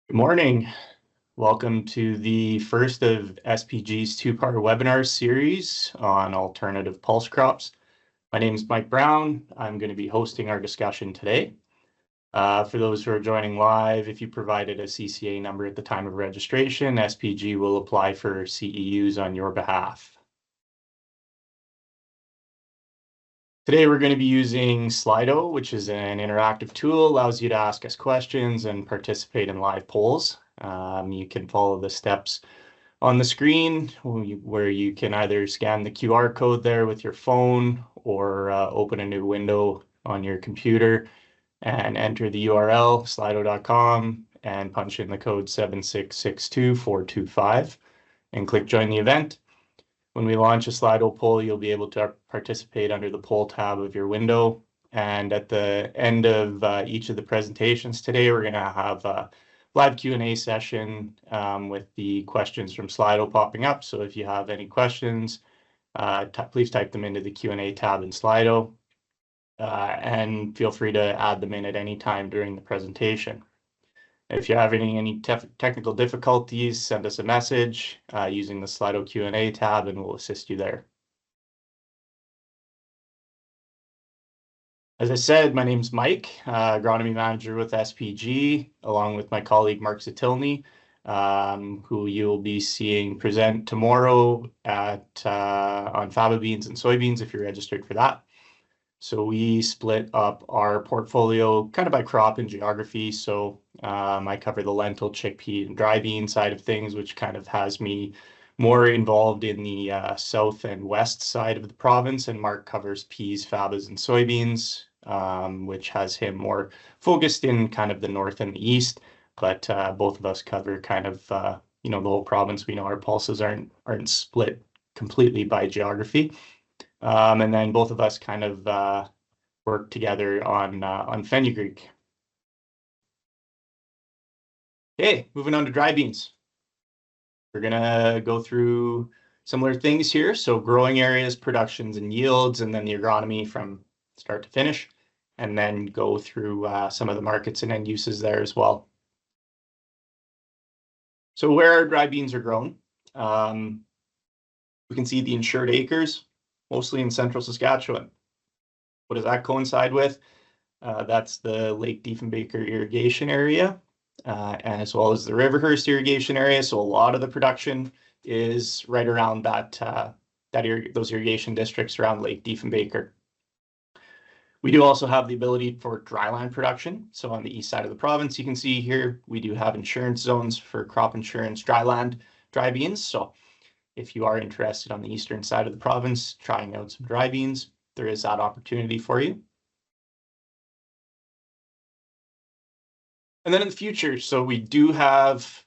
Good morning. Welcome to the first of SPG's two-part webinar series on alternative pulse crops. My name is Mike Brown. I'm going to be hosting our discussion today. For those who are joining live, if you provided a CCA number at the time of registration, SPG will apply for CEUs on your behalf. Today we're going to be using Slido, which is an interactive tool, allows you to ask us questions and participate in live polls. You can follow the steps on the screen where you can either scan the QR code there with your phone or open a new window on your computer and enter the URL slido.com and punch in the code 7662425 and click join the event. When we launch a Slido poll, you'll be able to participate under the poll tab of your window. And at the end of each of the presentations today, we're going to have a live Q&A session with the questions from Slido popping up. So if you have any questions, please type them into the Q&A tab in Slido. And feel free to add them in at any time during the presentation. If you're having any technical difficulties, send us a message using the Slido Q&A tab and we'll assist you there. As I said, my name's Mike, agronomy manager with SPG, along with my colleague Mark Zatilny, who you'll be seeing present tomorrow on faba beans and soybeans if you're registered for that. So we split up our portfolio kind of by crop and geography. So I cover the lentil, chickpea, and dry bean side of things, which kind of has me more involved in the south and west side of the province. And Mark covers peas, fabas, and soybeans, which has him more focused in kind of the north and the east. But both of us cover kind of the whole province. We know our pulses aren't split completely by geography. And then both of us kind of work together on fenugreek. Okay, moving on to dry beans. We're gonna go through similar things here. So growing areas, productions, and yields, and then the agronomy from start to finish, and then go through some of the markets and end uses there as well. So where our dry beans are grown, we can see the insured acres, mostly in central Saskatchewan. What does that coincide with? That's the Lake Diefenbaker irrigation area, as well as the Riverhurst irrigation area. So a lot of the production is right around those irrigation districts around Lake Diefenbaker. We do also have the ability for dryland production. So on the east side of the province, you can see here, we do have insurance zones for crop insurance dryland dry beans. So if you are interested on the eastern side of the province, trying out some dry beans, there is that opportunity for you. And then in the future, so we do have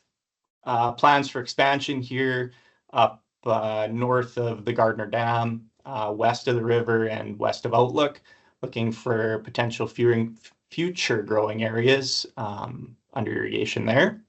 plans for expansion here up north of the Gardner Dam, west of the river and west of Outlook, looking for potential future growing areas under irrigation there.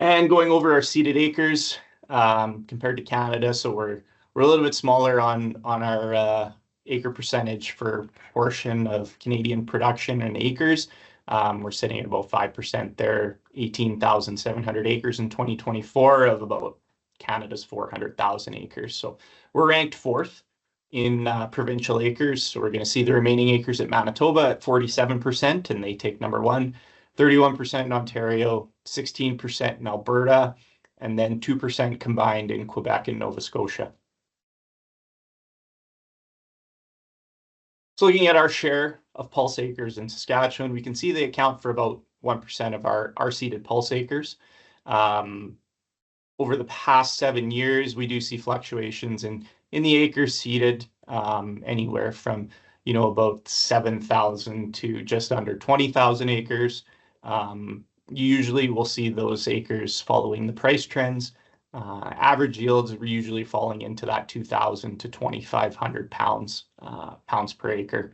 And going over our seeded acres compared to Canada, so we're a little bit smaller on our acre percentage for portion of Canadian production and acres. We're sitting at about 5% there, 18,700 acres in 2024 of about Canada's 400,000 acres. So we're ranked fourth in provincial acres. So we're going to see the remaining acres at Manitoba at 47%, and they take number one, 31% in Ontario, 16% in Alberta, and then 2% combined in Quebec and Nova Scotia. So looking at our share of pulse acres in Saskatchewan, we can see they account for about 1% of our seeded pulse acres. Over the past 7 years, we do see fluctuations in the acres seeded, anywhere from about 7,000 to just under 20,000 acres. Usually we'll see those acres following the price trends. Average yields are usually falling into that 2,000 to 2,500 pounds per acre.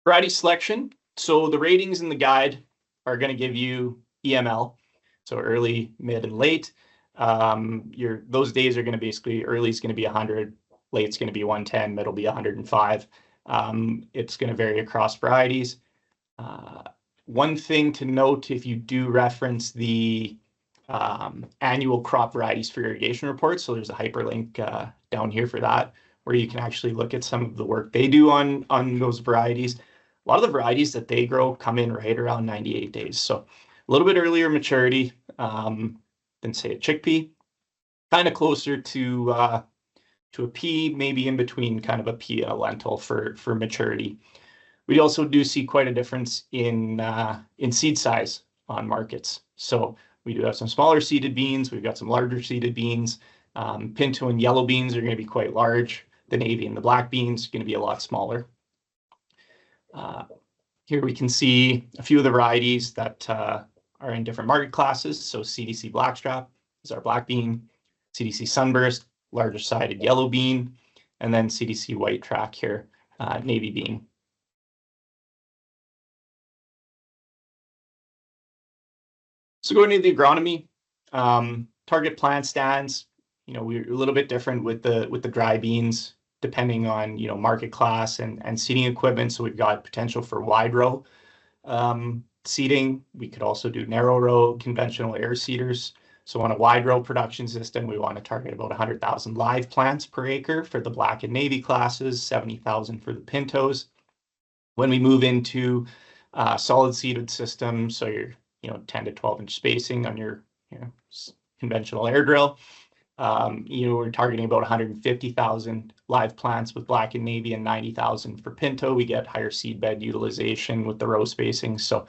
Variety selection. So the ratings in the guide are going to give you EML, so early, mid, and late. Those days are going to basically, early is going to be 100, late's going to be 110, middle be 105. It's going to vary across varieties. One thing to note, if you do reference the annual crop varieties for irrigation reports, so there's a hyperlink down here for that, where you can actually look at some of the work they do on those varieties. A lot of the varieties that they grow come in right around 98 days. So a little bit earlier maturity than say a chickpea, kind of closer to a pea, maybe in between kind of a pea and a lentil for maturity. We also do see quite a difference in seed size on markets. So we do have some smaller seeded beans. We've got some larger seeded beans. Pinto and yellow beans are going to be quite large. The navy and the black beans are going to be a lot smaller. Here we can see a few of the varieties that are in different market classes. So CDC Blackstrap is our black bean, CDC Sunburst, larger sided yellow bean, and then CDC White Track here, navy bean. So going into the agronomy, target plant stands, we're a little bit different with the dry beans, depending on, market class and seeding equipment. So we've got potential for wide row seeding. We could also do narrow row conventional air seeders. So on a wide row production system, we want to target about 100,000 live plants per acre for the black and navy classes, 70,000 for the pintos. When we move into solid seeded systems, so you're 10 to 12 inch spacing on your conventional air drill. We're targeting about 150,000 live plants with black and navy and 90,000 for pinto. We get higher seed bed utilization with the row spacing, so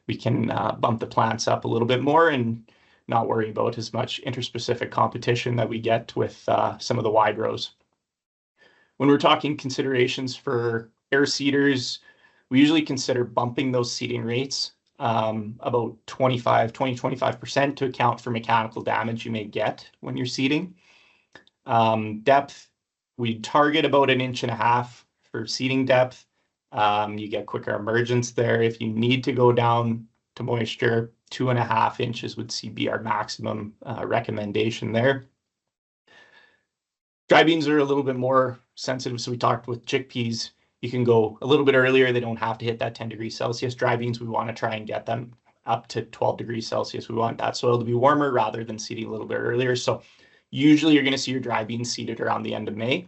we can bump the plants up a little bit more and not worry about as much interspecific competition that we get with some of the wide rows. When we're talking considerations for air seeders, we usually consider bumping those seeding rates about 20-25% to account for mechanical damage you may get when you're seeding. Depth, we target about 1.5 inches for seeding depth. You get quicker emergence there. If you need to go down to moisture, 2.5 inches would be our maximum recommendation there. Dry beans are a little bit more sensitive, so we talked with chickpeas. You can go a little bit earlier. They don't have to hit that 10 degrees Celsius. Dry beans, we want to try and get them up to 12 degrees Celsius. We want that soil to be warmer rather than seeding a little bit earlier. So usually you're going to see your dry beans seeded around the end of May.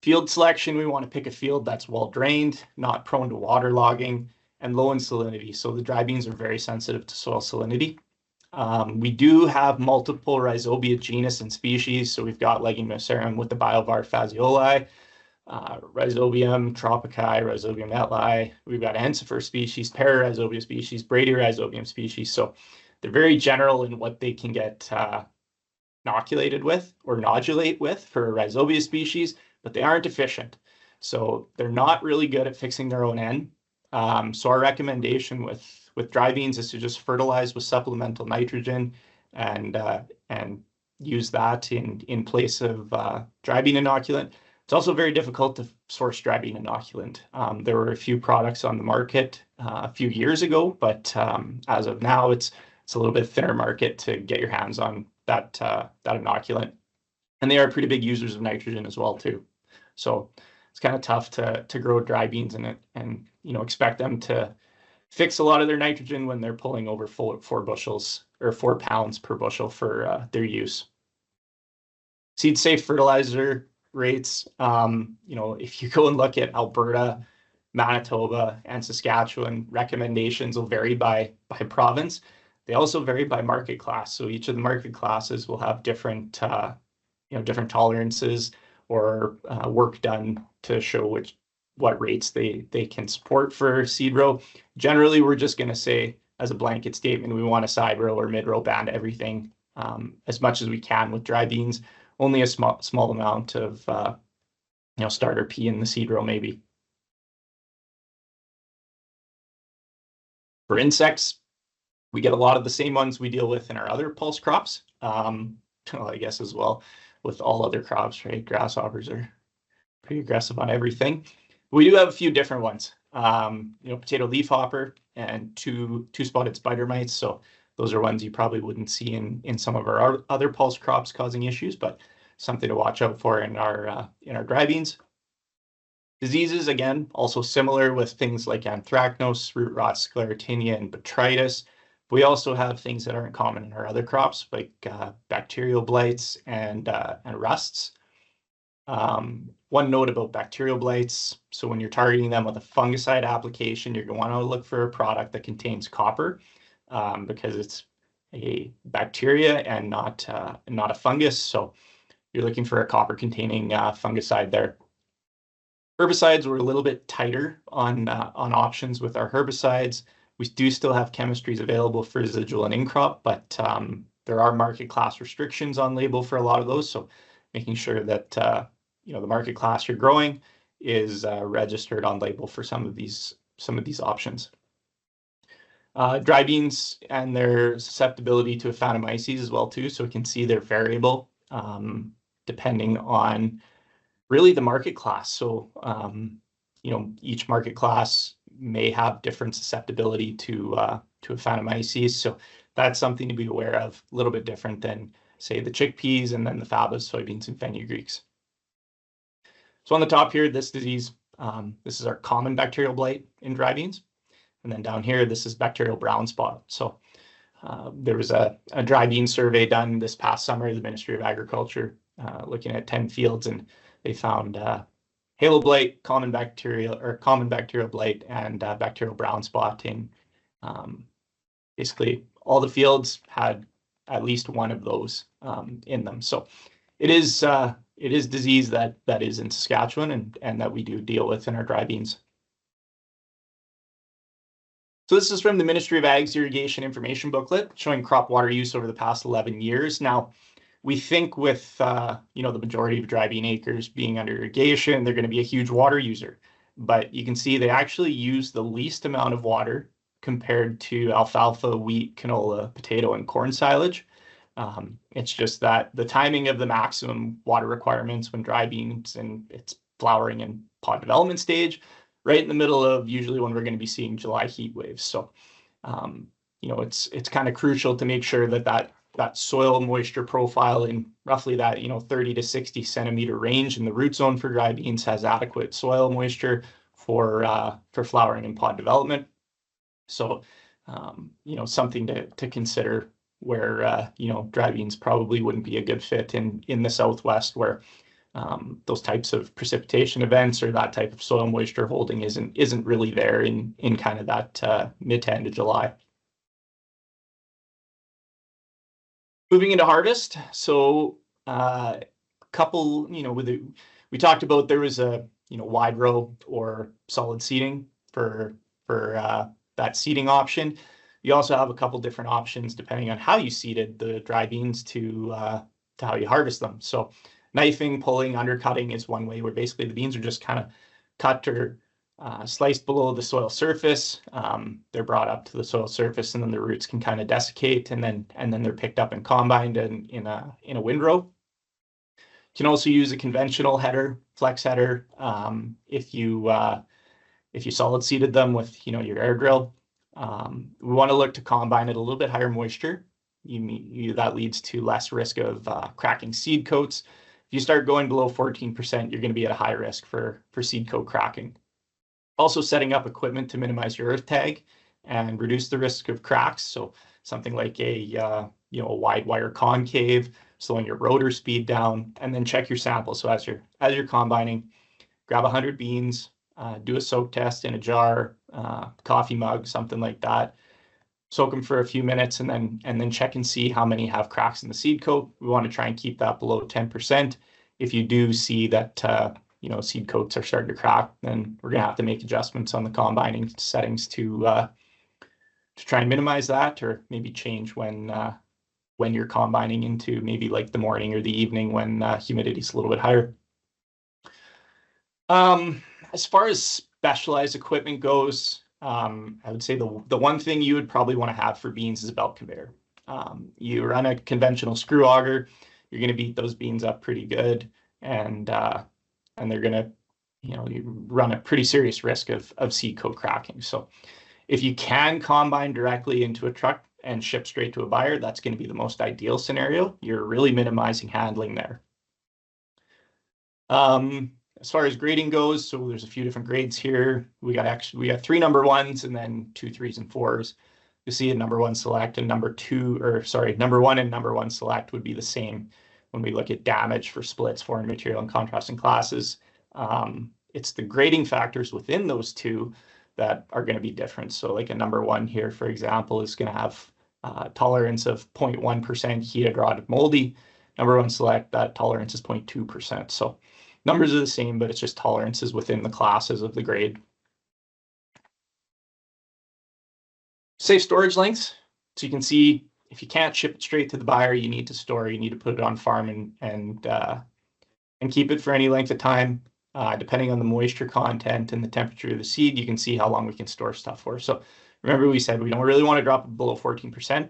Field selection, we want to pick a field that's well drained, not prone to waterlogging, and low in salinity. So the dry beans are very sensitive to soil salinity. We do have multiple Rhizobia genus and species. So we've got Leguminosarum with the biovar fascioli, Rhizobium tropici, Rhizobium etli. We've got Ensifer species, Pararhizobia species, Bradyrhizobium species. So they're very general in what they can get inoculated with or nodulate with for a Rhizobia species, but they aren't efficient. So they're not really good at fixing their own N. So our recommendation with dry beans is to just fertilize with supplemental nitrogen and use that in place of dry bean inoculant. It's also very difficult to source dry bean inoculant. There were a few products on the market a few years ago, but as of now, it's a little bit thinner market to get your hands on that inoculant. And they are pretty big users of nitrogen as well too. So it's kind of tough to grow dry beans in it and expect them to fix a lot of their nitrogen when they're pulling over 4 bushels or 4 pounds per bushel for their use. Seed safe fertilizer rates, if you go and look at Alberta, Manitoba, and Saskatchewan, recommendations will vary by province. They also vary by market class. So each of the market classes will have different different tolerances or work done to show what rates they can support for seed row. Generally, we're just going to say as a blanket statement, we want a side row or mid row band everything as much as we can with dry beans. Only a small amount of starter pea in the seed row maybe. For insects, we get a lot of the same ones we deal with in our other pulse crops. I guess as well with all other crops, right? Grasshoppers are pretty aggressive on everything. We do have a few different ones. Potato leafhopper and two-spotted spider mites. So those are ones you probably wouldn't see in some of our other pulse crops causing issues, but something to watch out for in our dry beans. Diseases, again, also similar with things like anthracnose, root rot, sclerotinia, and botrytis. We also have things that aren't common in our other crops, like bacterial blights and rusts. One note about bacterial blights, so when you're targeting them with a fungicide application, you're going to want to look for a product that contains copper because it's a bacteria and not a fungus. So you're looking for a copper-containing fungicide there. Herbicides were a little bit tighter on options with our herbicides. We do still have chemistries available for residual and in-crop, but there are market class restrictions on label for a lot of those. So making sure that the market class you're growing is registered on label for some of these options. Dry beans and their susceptibility to Aphanomyces as well too. So we can see they're variable depending on really the market class. So, each market class may have different susceptibility to Aphanomyces. So that's something to be aware of, a little bit different than, say, the chickpeas and then the fabas, soybeans, and fenugreeks. So on the top here, this disease, this is our common bacterial blight in dry beans. And then down here, this is bacterial brown spot. So there was a dry bean survey done this past summer, the Ministry of Agriculture, looking at 10 fields, and they found halo blight, common bacterial blight, and bacterial brown spot in basically all the fields had at least one of those in them. So it is disease that is in Saskatchewan and that we do deal with in our dry beans. So this is from the Ministry of Ag's Irrigation Information Booklet showing crop water use over the past 11 years. Now, we think with the majority of dry bean acres being under irrigation, they're going to be a huge water user. But you can see they actually use the least amount of water compared to alfalfa, wheat, canola, potato, and corn silage. It's just that the timing of the maximum water requirements when dry beans and its flowering and pod development stage, right in the middle of usually when we're going to be seeing July heat waves. So, it's kind of crucial to make sure that soil moisture profile in roughly that 30 to 60 centimeter range in the root zone for dry beans has adequate soil moisture for flowering and pod development. So, something to consider where dry beans probably wouldn't be a good fit in the Southwest where those types of precipitation events or that type of soil moisture holding isn't really there in kind of that mid to end of July. Moving into harvest, so couple, we talked about there was a wide row or solid seeding for that seeding option. You also have a couple different options depending on how you seeded the dry beans to how you harvest them. So knifing, pulling, undercutting is one way where basically the beans are just kind of cut or sliced below the soil surface. They're brought up to the soil surface, and then the roots can kind of desiccate, and then they're picked up and combined in a windrow. You can also use a conventional header, flex header, if you solid seeded them with your air drill. We want to look to combine at a little bit higher moisture. That leads to less risk of cracking seed coats. If you start going below 14%, you're going to be at a high risk for seed coat cracking. Also setting up equipment to minimize your earth tag and reduce the risk of cracks. So something like a wide wire concave, slowing your rotor speed down, and then check your sample. So as you're combining, grab 100 beans, do a soak test in a jar, coffee mug, something like that. Soak them for a few minutes and then check and see how many have cracks in the seed coat. We want to try and keep that below 10%. If you do see that seed coats are starting to crack, then we're going to have to make adjustments on the combining settings to try and minimize that, or maybe change when you're combining into maybe like the morning or the evening when humidity is a little bit higher. As far as specialized equipment goes, I would say the one thing you would probably want to have for beans is a belt conveyor. You run a conventional screw auger, you're going to beat those beans up pretty good, and they're going to, you run a pretty serious risk of seed coat cracking. So if you can combine directly into a truck and ship straight to a buyer, that's going to be the most ideal scenario. You're really minimizing handling there. as far as grading goes, so there's a few different grades here. We got 3 number 1s and then 2 3s and 4s. You see a number 1 select and number 1 and number 1 select would be the same when we look at damage for splits, foreign material, and contrasting classes. It's the grading factors within those two that are going to be different. So like a number 1 here, for example, is going to have tolerance of 0.1% heated, rotted, moldy. Number 1 select, that tolerance is 0.2%. So numbers are the same, but it's just tolerances within the classes of the grade. Safe storage lengths. So you can see if you can't ship it straight to the buyer, you need to store, you need to put it on farm and keep it for any length of time. Depending on the moisture content and the temperature of the seed, you can see how long we can store stuff for. So remember we said we don't really want to drop it below 14%.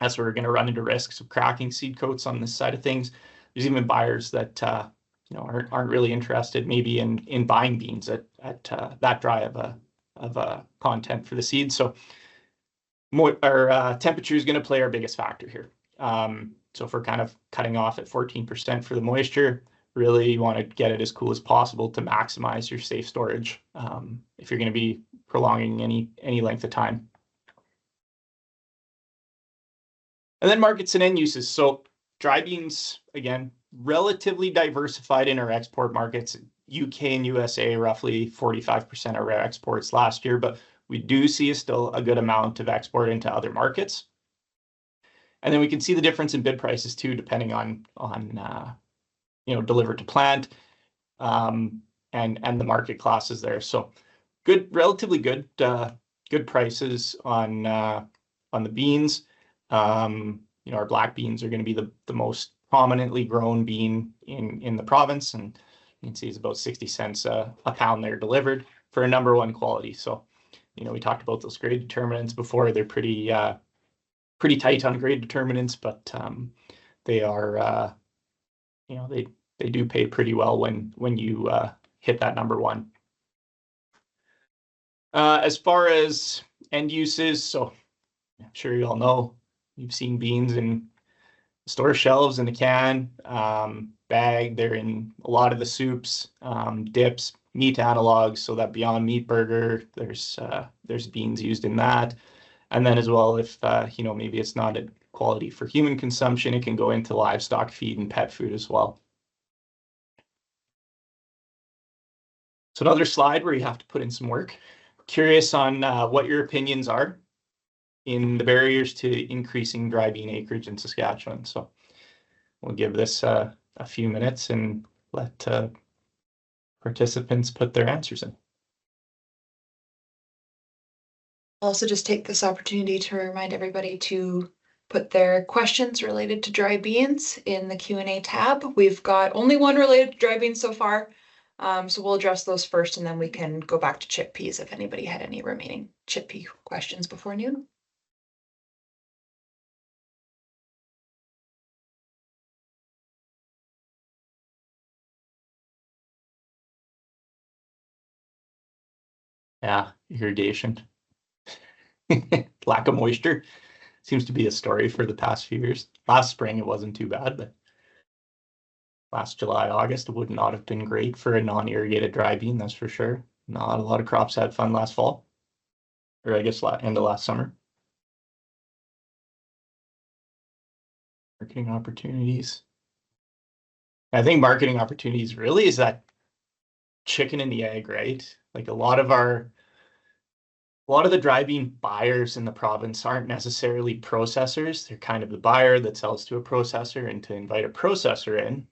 That's where we're going to run into risks of cracking seed coats on this side of things. There's even buyers that aren't really interested maybe in buying beans at that dry of a content for the seed. So our temperature is going to play our biggest factor here. So if we're kind of cutting off at 14% for the moisture, really you want to get it as cool as possible to maximize your safe storage if you're going to be prolonging any length of time. And then markets and end uses. So dry beans, again, relatively diversified in our export markets. UK and USA, roughly 45% of our exports last year, but we do see still a good amount of export into other markets. And then we can see the difference in bid prices too, depending on delivered to plant and the market classes there. So relatively good prices on the beans. Our black beans are going to be the most prominently grown bean in the province, and you can see it's about 60 cents a pound there delivered for a number 1 quality. So, we talked about those grade determinants before. They're pretty tight on grade determinants, but they are they do pay pretty well when you hit that number 1. As far as end uses, so I'm sure you all know, you've seen beans in store shelves in a can, bag. They're in a lot of the soups, dips, meat analogs. So that Beyond Meat burger, there's beans used in that. And then as well, if maybe it's not a quality for human consumption, it can go into livestock feed and pet food as well. So another slide where you have to put in some work. Curious on what your opinions are in the barriers to increasing dry bean acreage in Saskatchewan. So we'll give this a few minutes and let participants put their answers in. I'll also just take this opportunity to remind everybody to put their questions related to dry beans in the Q&A tab. We've got only one related to dry beans so far, so we'll address those first, and then we can go back to chickpeas if anybody had any remaining chickpea questions before noon. Yeah, irrigation. Lack of moisture seems to be a story for the past few years. Last spring it wasn't too bad, but last July, August would not have been great for a non-irrigated dry bean, that's for sure. Not a lot of crops had fun last fall, or I guess end of last summer. Marketing opportunities. I think marketing opportunities really is that chicken and the egg, right? Like a lot of the dry bean buyers in the province aren't necessarily processors. They're kind of the buyer that sells to a processor, and to invite a processor in,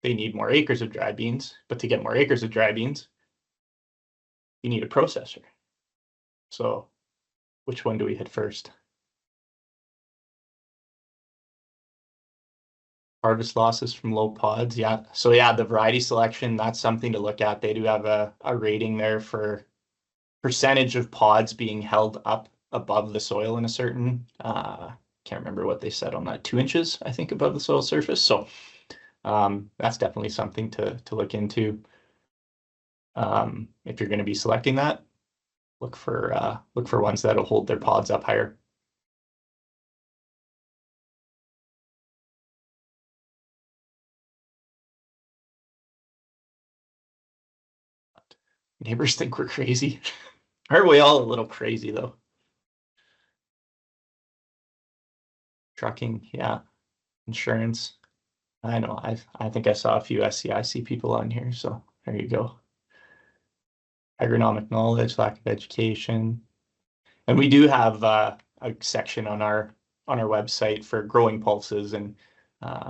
they need more acres of dry beans. But to get more acres of dry beans, you need a processor. So which one do we hit first? Harvest losses from low pods. Yeah. So yeah, the variety selection, that's something to look at. They do have a rating there for percentage of pods being held up above the soil in a certain, can't remember what they said on that, 2 inches, I think, above the soil surface. So that's definitely something to look into. If you're going to be selecting that, look for ones that'll hold their pods up higher. Neighbors think we're crazy. Aren't we all a little crazy though? Trucking, yeah. Insurance. I know. I think I saw a few SCIC people on here, so there you go. Agronomic knowledge, lack of education. And we do have a section on our website for growing pulses, and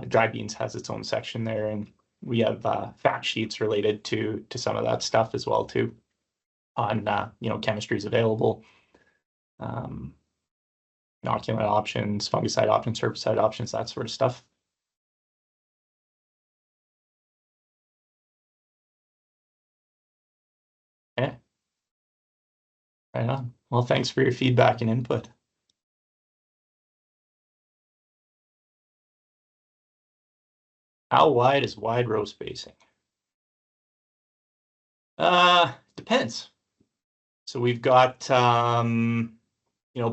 dry beans has its own section there, and we have fact sheets related to some of that stuff as well too, on chemistries available, um, inoculant options, fungicide options, herbicide options, that sort of stuff. Yeah, right on. Well, thanks for your feedback and input. How wide is wide row spacing? Depends. So we've got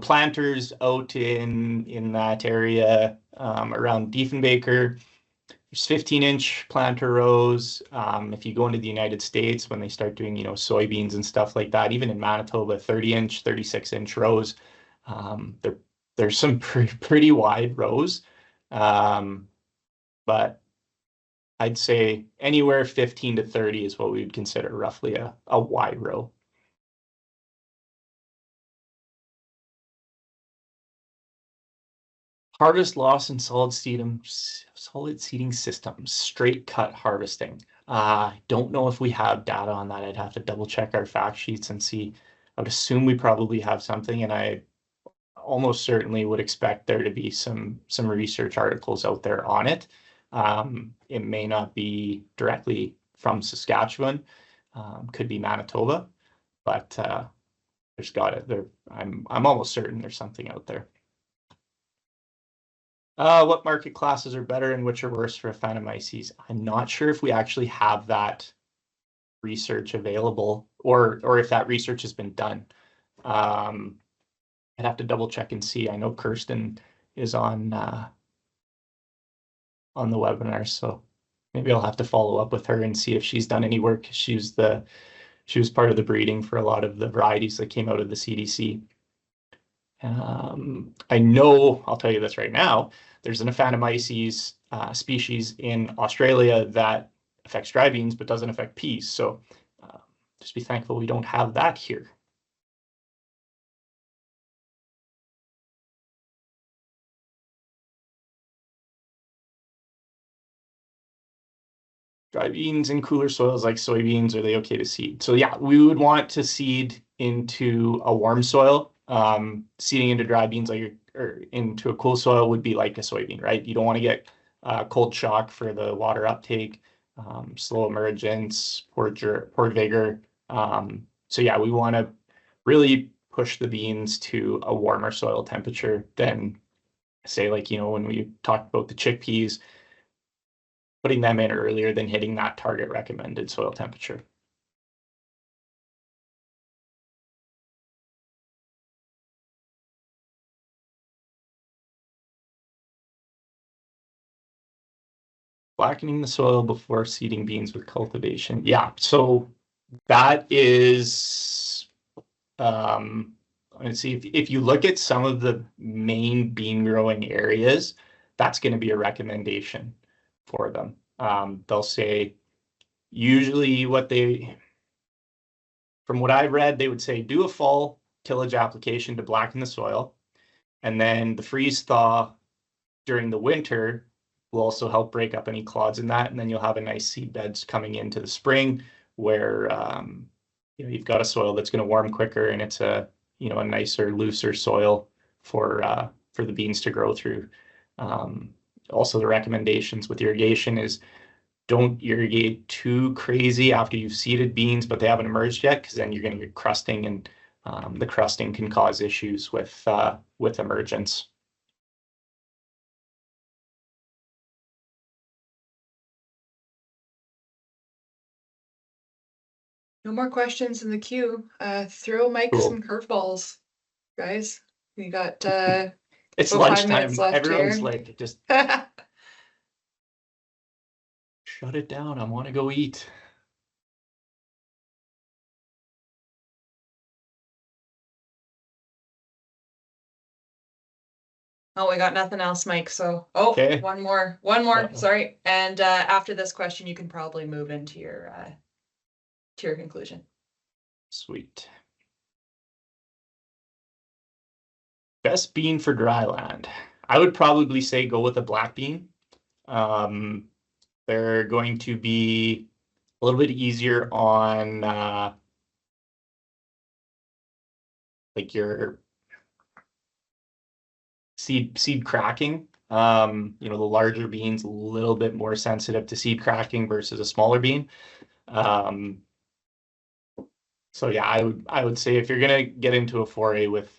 planters out in that area around Diefenbaker. There's 15-inch planter rows. If you go into the United States, when they start doing, soybeans and stuff like that, even in Manitoba, 30-inch, 36-inch rows. There's some pretty wide rows. But I'd say anywhere 15 to 30 is what we would consider roughly a wide row. Harvest loss in solid seeding systems, straight cut harvesting. I don't know if we have data on that. I'd have to double check our fact sheets and see. I would assume we probably have something, and I almost certainly would expect there to be some research articles out there on it. It may not be directly from Saskatchewan, could be Manitoba, but there's got it there. I'm almost certain there's something out there. What market classes are better and which are worse for Aphanomyces? I'm not sure if we actually have that research available, or if that research has been done. I'd have to double check and see. I know Kirsten is on the webinar, so maybe I'll have to follow up with her and see if she's done any work. She was part of the breeding for a lot of the varieties that came out of the CDC. I know, I'll tell you this right now, there's an Aphanomyces species in Australia that affects dry beans but doesn't affect peas. So just be thankful we don't have that here. Dry beans in cooler soils like soybeans, are they okay to seed? So yeah, we would want to seed into a warm soil. Seeding into dry beans or into a cool soil would be like a soybean, right? You don't want to get cold shock for the water uptake, slow emergence, poor vigor. So yeah, we want to really push the beans to a warmer soil temperature than, say, like, when we talked about the chickpeas, putting them in earlier than hitting that target recommended soil temperature. Blackening the soil before seeding beans with cultivation. Yeah, so that is, let's see, if you look at some of the main bean growing areas, that's going to be a recommendation for them. They'll say, usually from what I've read, they would say do a fall tillage application to blacken the soil, and then the freeze thaw during the winter will also help break up any clods in that, and then you'll have a nice seed beds coming into the spring where you've got a soil that's going to warm quicker, and it's a nicer, looser soil for the beans to grow through. Also, the recommendations with irrigation is don't irrigate too crazy after you've seeded beans, but they haven't emerged yet, because then you're going to get crusting, and the crusting can cause issues with emergence. No more questions in the queue. Throw Mike Cool. some curveballs, guys. We got It's about 5 minutes lunchtime. left Everyone's here. like, just shut it down. I want to go eat. Oh, we got nothing else, Mike. So, Okay. one more. Uh-oh. Sorry. And after this question, you can probably move into your conclusion. Sweet. Best bean for dry land. I would probably say go with a black bean. They're going to be a little bit easier on like your seed cracking. The larger beans a little bit more sensitive to seed cracking versus a smaller bean. So yeah, I would say if you're gonna get into a foray with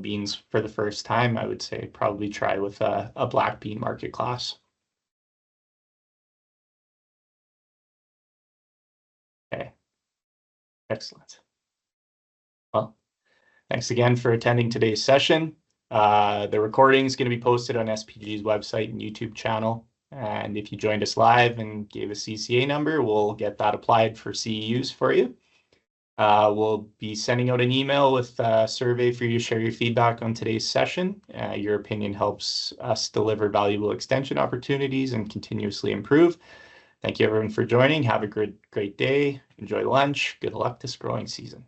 beans for the first time, I would say probably try with a black bean market class. Okay, excellent. Well, thanks again for attending today's session. The recording is going to be posted on SPG's website and YouTube channel. And if you joined us live and gave a CCA number, we'll get that applied for CEUs for you. We'll be sending out an email with a survey for you to share your feedback on today's session. Your opinion helps us deliver valuable extension opportunities and continuously improve. Thank you everyone for joining. Have a great day. Enjoy lunch. Good luck this growing season.